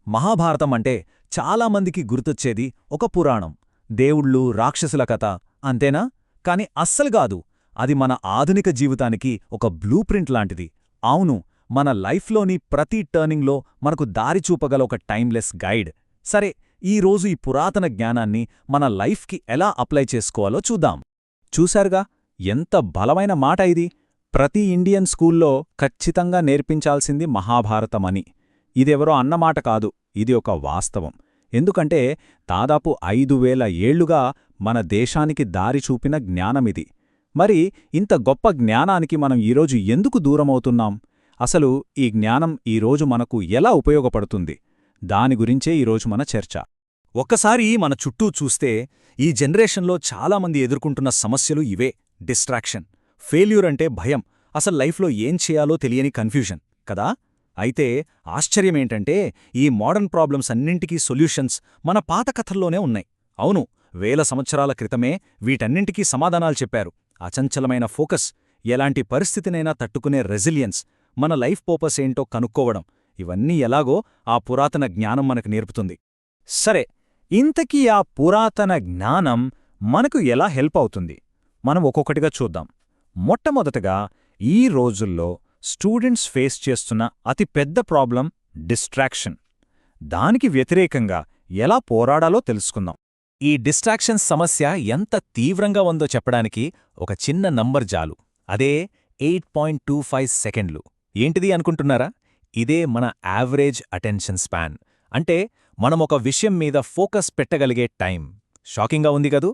మహాభారతం అంటే చాలామందికి గుర్తొచ్చేది ఒక పురాణం, దేవుళ్ళు, రాక్షసుల కథ, అంతేనా? కాని అస్సలుగాదు. అది మన ఆధునిక జీవితానికి ఒక బ్లూ ప్రింట్ లాంటిది. అవును, మన లైఫ్లోని ప్రతి టర్నింగ్లో మనకు దారి చూపగల ఒక టైమ్లెస్ గైడ్. సరే, ఈరోజు ఈ పురాతన జ్ఞానాన్ని మన లైఫ్కి ఎలా అప్లై చేసుకోవాలో చూద్దాం. చూశారుగా, ఎంత బలమైన మాట ఇది! ప్రతి ఇండియన్ స్కూల్లో ఖచ్చితంగా నేర్పించాల్సింది మహాభారతమని. ఇదెవరో అన్నమాట కాదు, ఇది ఒక వాస్తవం. ఎందుకంటే దాదాపు 5000 ఏళ్లుగా మన దేశానికి దారి చూపిన జ్ఞానమిది. మరి ఇంత గొప్ప జ్ఞానానికి మనం ఈరోజు ఎందుకు దూరమవుతున్నాం? అసలు ఈ జ్ఞానం ఈరోజు మనకు ఎలా ఉపయోగపడుతుంది? దాని గురించే ఈరోజు మన చర్చ. ఒక్కసారి మన చుట్టూ చూస్తే ఈ జనరేషన్లో చాలామంది ఎదుర్కొంటున్న సమస్యలు ఇవే. డిస్ట్రాక్షన్, ఫెయిల్యూర్ అంటే భయం, అసలు లైఫ్లో ఏం చేయాలో తెలియని కన్ఫ్యూజన్ కదా. అయితే ఆశ్చర్యమేంటంటే ఈ మోడర్న్ ప్రాబ్లమ్స్ అన్నింటికీ సొల్యూషన్స్ మన పాత కథల్లోనే ఉన్నాయి. అవును, 1000 సంవత్సరాల క్రితమే వీటన్నింటికీ సమాధానాలు చెప్పారు. అచంచలమైన ఫోకస్, ఎలాంటి పరిస్థితినైనా తట్టుకునే రెసిలియన్స్, మన లైఫ్ పర్పస్ ఏంటో కనుక్కోవడం, ఇవన్నీ ఎలాగో ఆ పురాతన జ్ఞానం మనకు నేర్పుతుంది. సరే, ఇంతకీ ఆ పురాతన జ్ఞానం మనకు ఎలా హెల్ప్ అవుతుంది? మనం ఒక్కొక్కటిగా చూద్దాం. మొట్టమొదటగా, ఈ రోజుల్లో స్టూడెంట్స్ ఫేస్ చేస్తున్న అతి పెద్ద ప్రాబ్లం డిస్ట్రాక్షన్. దానికి వ్యతిరేకంగా ఎలా పోరాడాలో తెలుసుకుందాం. ఈ డిస్ట్రాక్షన్ సమస్య ఎంత తీవ్రంగా ఉందో చెప్పడానికి ఒక చిన్న నంబర్ జాలు. అదే 8.25 సెకండ్లు. ఏంటిది అనుకుంటున్నారా? ఇదే మన యావరేజ్ అటెన్షన్ స్పాన్. అంటే మనం ఒక విషయం మీద ఫోకస్ పెట్టగలిగే టైం. షాకింగ్గా ఉంది కదూ?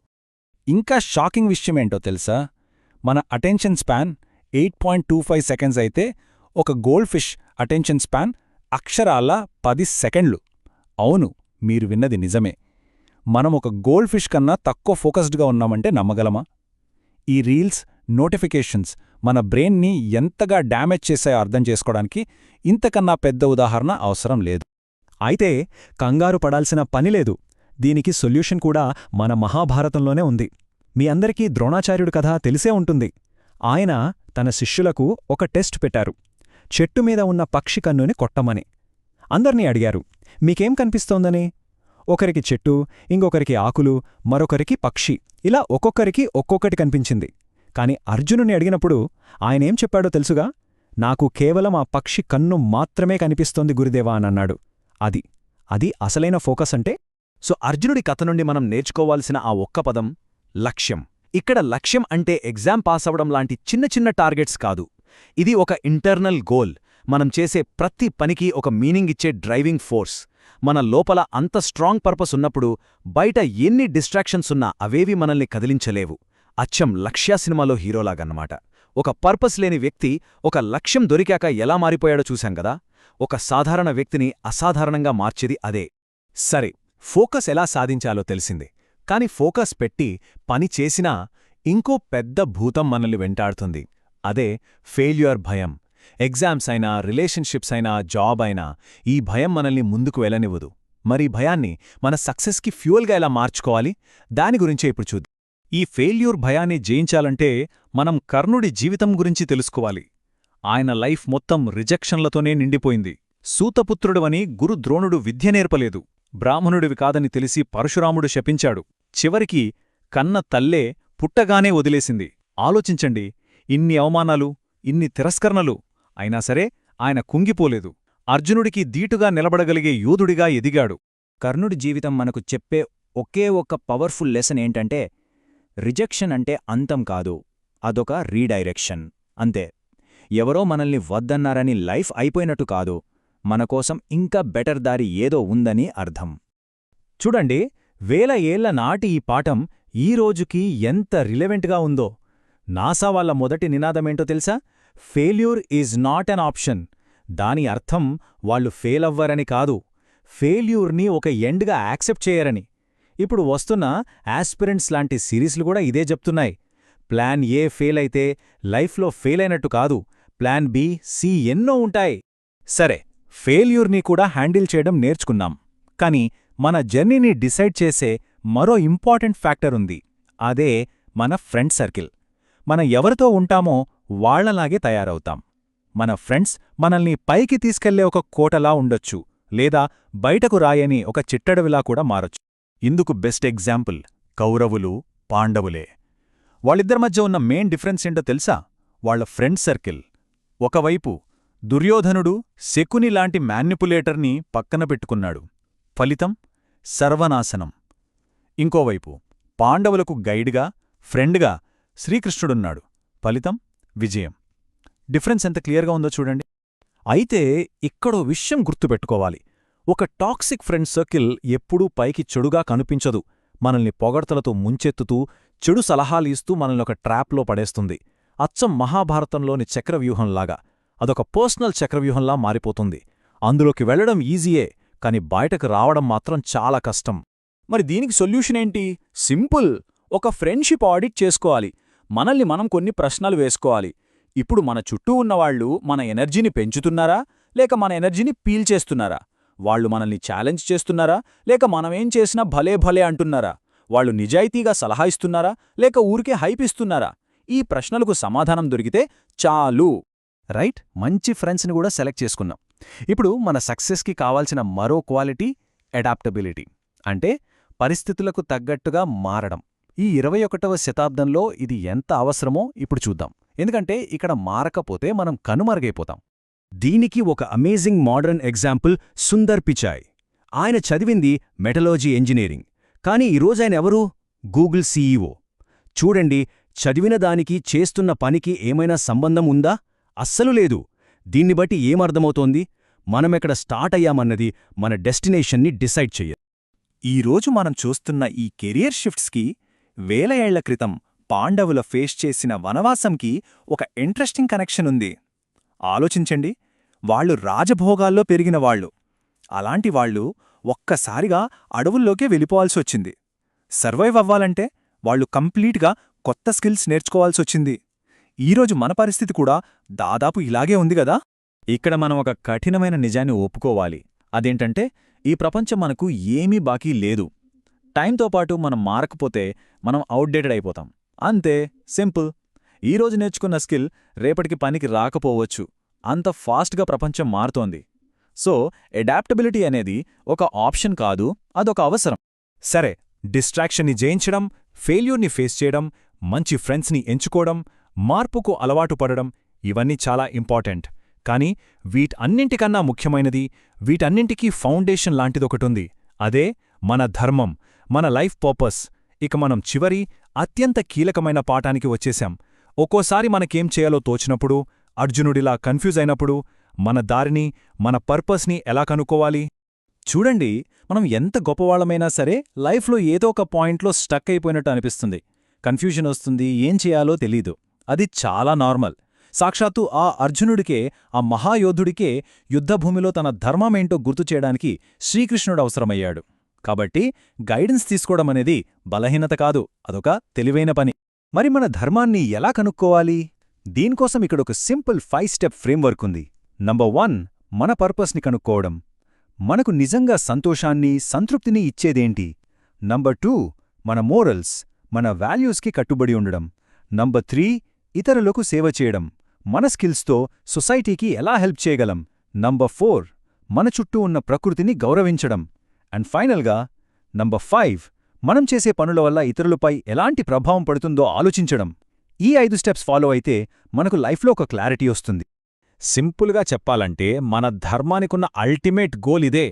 ఇంకా షాకింగ్ విషయమేంటో తెలుసా? మన అటెన్షన్ స్పాన్ 8.25 సెకండ్స్ అయితే ఒక గోల్డ్ ఫిష్ అటెన్షన్ స్పాన్ అక్షరాల 10 సెకండ్లు. అవును, మీరు విన్నది నిజమే. మనం ఒక గోల్డ్ ఫిష్ కన్నా తక్కువ ఫోకస్డ్గా ఉన్నామంటే నమ్మగలమా? ఈ రీల్స్, నోటిఫికేషన్స్ మన బ్రెయిన్ని ఎంతగా డ్యామేజ్ చేశాయో అర్థం చేసుకోవడానికి ఇంతకన్నా పెద్ద ఉదాహరణ అవసరం లేదు. అయితే కంగారు పడాల్సిన పనిలేదు. దీనికి సొల్యూషన్ కూడా మన మహాభారతంలోనే ఉంది. మీ అందరికీ ద్రోణాచార్యుడి కథ తెలిసే ఉంటుంది. ఆయన తన శిష్యులకు ఒక టెస్ట్ పెట్టారు. చెట్టు మీద ఉన్న పక్షి కన్నుని కొట్టమని. అందర్నీ అడిగారు, మీకేం కనిపిస్తోందని? ఒకరికి చెట్టు, ఇంకొకరికి ఆకులు, మరొకరికి పక్షి, ఇలా ఒక్కొక్కరికి ఒక్కొక్కటి కనిపించింది. కాని అర్జునుని అడిగినప్పుడు ఆయనేం చెప్పాడో తెలుసుగా? నాకు కేవలం ఆ పక్షి కన్ను మాత్రమే కనిపిస్తోంది గురుదేవా అనన్నాడు. అది అసలైన ఫోకస్ అంటే. సో అర్జునుడి కథ నుండి మనం నేర్చుకోవాల్సిన ఆ ఒక్క పదం లక్ష్యం. ఇక్కడ లక్ష్యం అంటే ఎగ్జామ్ పాస్ అవ్వడం లాంటి చిన్న చిన్న టార్గెట్స్ కాదు. ఇది ఒక ఇంటర్నల్ గోల్. మనం చేసే ప్రతి పనికి ఒక మీనింగ్ ఇచ్చే డ్రైవింగ్ ఫోర్స్. మన లోపల అంత స్ట్రాంగ్ పర్పస్ ఉన్నప్పుడు బయట ఎన్ని డిస్ట్రాక్షన్స్ ఉన్నా అవేవి మనల్ని కదిలించలేవు. అచ్చం లక్ష్య సినిమాలో హీరోలాగన్నమాట. ఒక పర్పస్ లేని వ్యక్తి ఒక లక్ష్యం దొరికాక ఎలా మారిపోయాడో చూశాం గదా. ఒక సాధారణ వ్యక్తిని అసాధారణంగా మార్చేది అదే. సరే, ఫోకస్ ఎలా సాధించాలో తెలిసిందే. కాని ఫోకస్ పెట్టి పని చేసినా ఇంకో పెద్ద భూతం మనల్ని వెంటాడుతుంది. అదే ఫెయిల్యూర్ భయం. ఎగ్జామ్స్ అయినా, రిలేషన్షిప్స్ అయినా, జాబ్ అయినా ఈ భయం మనల్ని ముందుకు వెళ్ళనివ్వదు. మరి భయాన్ని మన సక్సెస్కి ఫ్యూయల్గా ఎలా మార్చుకోవాలి? దాని గురించే ఇప్పుడు చూద్దాం. ఈ ఫెయిల్యూర్ భయాన్ని జయించాలంటే మనం కర్ణుడి జీవితం గురించి తెలుసుకోవాలి. ఆయన లైఫ్ మొత్తం రిజెక్షన్లతోనే నిండిపోయింది. సూతపుత్రుడవని గురు ద్రోణుడు విద్య నేర్పలేదు. బ్రాహ్మణుడివి కాదని తెలిసి పరశురాముడు శపించాడు. చివరికి కన్న తల్లే పుట్టగానే వదిలేసింది. ఆలోచించండి, ఇన్ని అవమానాలు, ఇన్ని తిరస్కరణలు అయినా సరే ఆయన కుంగిపోలేదు. అర్జునుడికి దీటుగా నిలబడగలిగే యోధుడిగా ఎదిగాడు. కర్ణుడి జీవితం మనకు చెప్పే ఒకే ఒక్క పవర్ఫుల్ లెసన్ ఏంటంటే, రిజెక్షన్ అంటే అంతం కాదు, అదొక రీడైరెక్షన్ అంతే. ఎవరో మనల్ని వద్దన్నారని లైఫ్ అయిపోయినట్టు కాదు, మనకోసం ఇంకా బెటర్ దారి ఏదో ఉందని అర్థం. చూడండి, 1000 ఏళ్ల నాటి ఈ పాఠం ఈ రోజుకి ఎంత రిలెవెంట్గా ఉందో. నాసా వాళ్ళ మొదటి నినాదమేంటో తెలుసా? Failure is not an option. దాని అర్థం వాళ్ళు ఫెయిల్ అవ్వరని కాదు, ఫెయిల్యూర్ని ఒక ఎండ్గా యాక్సెప్ట్ చేయరని. ఇప్పుడు వస్తున్న ఆస్పిరెంట్స్ లాంటి సిరీస్లు కూడా ఇదే చెప్తున్నాయి. ప్లాన్ ఏ ఫెయిల్ అయితే లైఫ్లో ఫెయిల్ అయినట్టు కాదు, ప్లాన్ బి, సి ఎన్నో ఉంటాయి. సరే, ఫెయిల్యూర్ని కూడా హ్యాండిల్ చేయడం నేర్చుకున్నాం. కాని మన జర్నీని డిసైడ్ చేసే మరో ఇంపార్టెంట్ ఫ్యాక్టర్ ఉంది. అదే మన ఫ్రెండ్ సర్కిల్. మనం ఎవరితో ఉంటామో వాళ్లలాగే తయారవుతాం. మన ఫ్రెండ్స్ మనల్ని పైకి తీసుకెళ్లే ఒక కోటలా ఉండొచ్చు, లేదా బయటకు రాయని ఒక చిట్టడవిలా కూడా మారొచ్చు. ఇందుకు బెస్ట్ ఎగ్జాంపుల్ కౌరవులు, పాండవులే. వాళ్ళిద్దరి మధ్య ఉన్న మెయిన్ డిఫరెన్స్ ఏంటో తెలుసా? వాళ్ల ఫ్రెండ్ సర్కిల్. ఒకవైపు దుర్యోధనుడు శకుని లాంటి మ్యానిపులేటర్ని పక్కన పెట్టుకున్నాడు. ఫలితం సర్వనాశనం. ఇంకోవైపు పాండవులకు గైడ్గా, ఫ్రెండ్గా శ్రీకృష్ణుడున్నాడు. ఫలితం విజయం. డిఫరెన్స్ ఎంత క్లియర్గా ఉందో చూడండి. అయితే ఇక్కడో విషయం గుర్తుపెట్టుకోవాలి. ఒక టాక్సిక్ ఫ్రెండ్ సర్కిల్ ఎప్పుడూ పైకి చెడుగా కనిపించదు. మనల్ని పొగడ్తలతో ముంచెత్తుతూ, చెడు సలహాలు ఇస్తూ మనల్ని ఒక ట్రాప్లో పడేస్తుంది. అచ్చం మహాభారతంలోని చక్రవ్యూహంలాగా. అదొక పర్సనల్ చక్రవ్యూహంలా మారిపోతుంది. అందులోకి వెళ్లడం ఈజీయే, కాని బయటకు రావడం మాత్రం చాలా కష్టం. మరి దీనికి సొల్యూషన్ ఏంటి? సింపుల్. ఒక ఫ్రెండ్షిప్ ఆడిట్ చేసుకోవాలి. మనల్ని మనం కొన్ని ప్రశ్నలు వేసుకోవాలి. ఇప్పుడు మన చుట్టూ ఉన్నవాళ్లు మన ఎనర్జీని పెంచుతున్నారా, లేక మన ఎనర్జీని పీల్చేస్తున్నారా? వాళ్లు మనల్ని ఛాలెంజ్ చేస్తున్నారా, లేక మనమేం చేసినా భలే భలే అంటున్నారా? వాళ్లు నిజాయితీగా సలహా ఇస్తున్నారా, లేక ఊరికే హైప్ ఇస్తున్నారా? ఈ ప్రశ్నలకు సమాధానం దొరికితే చాలు. రైట్? మంచి ఫ్రెండ్స్ని కూడా సెలెక్ట్ చేసుకున్నాం. ఇప్పుడు మన సక్సెస్కి కావాల్సిన మరో క్వాలిటీ అడాప్టబిలిటీ. అంటే పరిస్థితులకు తగ్గట్టుగా మారడం. ఈ 21వ శతాబ్దంలో ఇది ఎంత అవసరమో ఇప్పుడు చూద్దాం. ఎందుకంటే ఇక్కడ మారకపోతే మనం కనుమరుగైపోతాం. దీనికి ఒక amazing modern example Sundar Pichai. ఆయన చదివింది మెటలర్జీ ఇంజనీరింగ్. కానీ ఈరోజాయన ఎవరు? Google CEO. చూడండి, చదివిన దానికి చేస్తున్న పనికి ఏమైనా సంబంధం ఉందా? అస్సలు లేదు. దీన్ని బట్టి ఏమర్థమవుతోంది? మనమెక్కడ స్టార్ట్ అయ్యామన్నది మన డెస్టినేషన్ని డిసైడ్ చెయ్యదు. ఈరోజు మనం చూస్తున్న ఈ కెరియర్ షిఫ్ట్స్కి వేల ఏళ్ల క్రితం పాండవుల ఫేస్ చేసిన వనవాసంకి ఒక ఇంట్రెస్టింగ్ కనెక్షన్ ఉంది. ఆలోచించండి. వాళ్లు రాజభోగాల్లో పెరిగినవాళ్లు. అలాంటి వాళ్లు ఒక్కసారిగా అడవుల్లోకే వెళ్ళిపోవాల్సొచ్చింది. సర్వైవ్ అవ్వాలంటే వాళ్లు కంప్లీట్గా కొత్త స్కిల్స్ నేర్చుకోవాల్సొచ్చింది. ఈరోజు మన పరిస్థితి కూడా దాదాపు ఇలాగే ఉంది గదా? ఇక్కడ మనం ఒక కఠినమైన నిజాన్ని ఒప్పుకోవాలి. అదేంటంటే, ఈ ప్రపంచం మనకు ఏమీ బాకీ లేదు. టైంతో పాటు మనం మారకపోతే మనం అవుట్డేటెడ్ అయిపోతాం. అంతే, సింపుల్. ఈరోజు నేర్చుకున్న స్కిల్ రేపటికి పనికి రాకపోవచ్చు. అంత ఫాస్ట్గా ప్రపంచం మారుతోంది. సో అడాప్టబిలిటీ అనేది ఒక ఆప్షన్ కాదు, అదొక అవసరం. సరే, డిస్ట్రాక్షన్ని జయించడం, ఫెయిల్యూర్ని ఫేస్ చేయడం, మంచి ఫ్రెండ్స్ని ఎంచుకోవడం, మార్పుకు అలవాటు పడడం, ఇవన్నీ చాలా ఇంపార్టెంట్. కానీ వీటన్నింటికన్నా ముఖ్యమైనది, వీటన్నింటికీ ఫౌండేషన్ లాంటిదొకటుంది. అదే మన ధర్మం, మన లైఫ్ పర్పస్. ఇక మనం చివరి, అత్యంత కీలకమైన పాఠానికి వచ్చేశాం. ఒక్కోసారి మనకేం చేయాలో తోచినప్పుడు, అర్జునుడిలా కన్ఫ్యూజ్ అయినప్పుడు, మన దారిని, మన పర్పస్ని ఎలా కనుక్కోవాలి? చూడండి, మనం ఎంత గొప్పవాళ్లమైనా సరే లైఫ్లో ఏదో ఒక పాయింట్లో స్టక్ అయిపోయినట్టు అనిపిస్తుంది. కన్ఫ్యూజన్ వస్తుంది, ఏం చేయాలో తెలీదు. అది చాలా నార్మల్. సాక్షాత్తు ఆ అర్జునుడికే, ఆ మహాయోధుడికే యుద్ధభూమిలో తన ధర్మమేంటో గుర్తుచేయడానికి శ్రీకృష్ణుడు అవసరమయ్యాడు. కాబట్టి గైడెన్స్ తీసుకోవడమనేది బలహీనత కాదు, అదొక తెలివైన పని. మరి మన ధర్మాన్ని ఎలా కనుక్కోవాలి? దీనికోసం ఇక్కడొక సింపుల్ 5 స్టెప్ ఫ్రేమ్వర్క్ ఉంది. నంబర్ 1, మన పర్పస్ని కనుక్కోవడం. మనకు నిజంగా సంతోషాన్ని, సంతృప్తిని ఇచ్చేదేంటి? నంబర్ 2, మన మోరల్స్, మన వాల్యూస్కి కట్టుబడి ఉండడం. నంబర్ 3, ఇతరులకు సేవ చేయడం. మన స్కిల్స్తో సొసైటీకి ఎలా హెల్ప్ చేయగలం? నంబర్ 4, మన చుట్టూ ఉన్న ప్రకృతిని గౌరవించడం. అండ్ ఫైనల్గా నంబర్ 5, మనం చేసే పనుల వల్ల ఇతరులపై ఎలాంటి ప్రభావం పడుతుందో ఆలోచించడం. ఈ 5 స్టెప్స్ ఫాలో అయితే మనకు లైఫ్లో ఒక క్లారిటీ వస్తుంది. సింపుల్గా చెప్పాలంటే మన ధర్మానికున్న అల్టిమేట్ గోల్ ఇదే.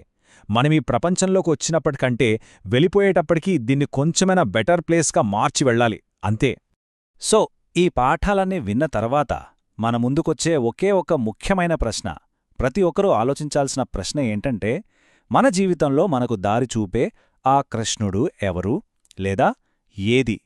మనమీ ప్రపంచంలోకి వచ్చినప్పటికంటే వెళ్ళిపోయేటప్పటికీ దీన్ని కొంచెమైనా బెటర్ ప్లేస్గా మార్చి వెళ్ళాలి, అంతే. సో ఈ పాఠాలన్నీ విన్న తర్వాత మన ముందుకొచ్చే ఒకే ఒక ముఖ్యమైన ప్రశ్న, ప్రతి ఒక్కరూ ఆలోచించాల్సిన ప్రశ్న ఏంటంటే, మన జీవితంలో మనకు దారి చూపే ఆ కృష్ణుడు ఎవరు, లేదా ఏది?